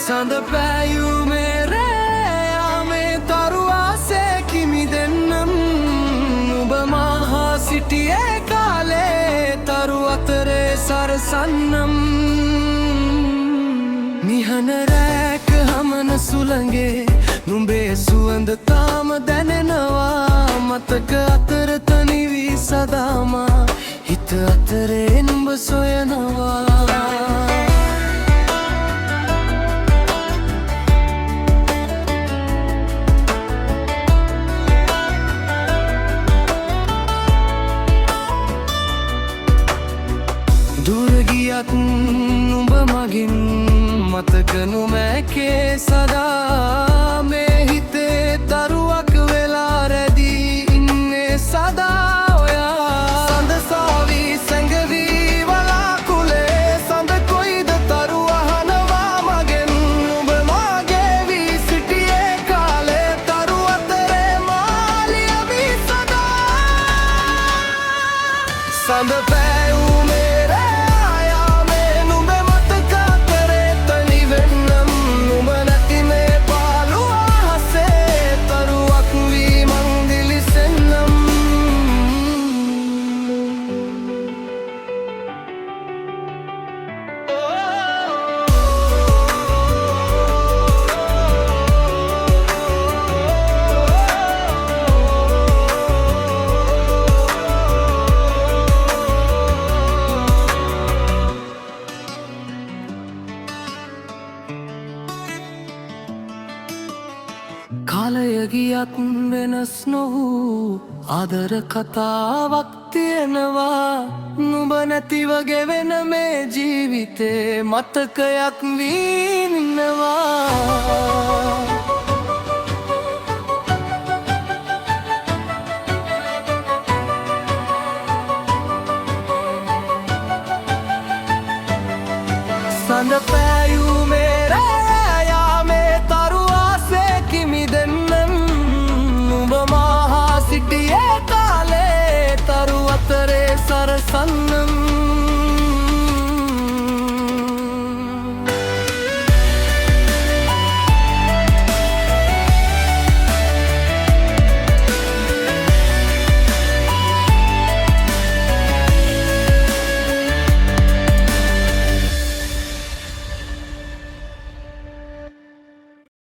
සඳ පෑයුමේ රෑයාමේ තරුවාසේ කිමි දෙන්නම් නුඹ මහා සිටියේ කාලේ තරු අතරේ සරසන්නම් නිහන රැක හමන සුළඟේ නුඹේ සුවඳ තාම දැනෙනවා මතක අතර තනිවී සදාමා හිත අතරේ නුඹ සොයනවා දුර ගියත් නුඹ මගින් මතක නොමැකේ සදා මේ හිතේ දරුවක් වෙලා රැදී ඉන්නේ සදා ඔයා සඳ සාවී සැඟවී වලාකුලේ සඳ කොයිද තරු අහනවා මගෙන් නුඹ මාගේ වී සිටියේ කාලේ තරු අතරේ මාලිය වී සදා සඳ පෑයුමේ කාලය ගියත් වෙනස් නොවූ ආදර කතාවක් තියෙනවා නුඹ නැතිව ගෙවෙන මේ ජීවිතේ මතකයක් වී ඉන්නවා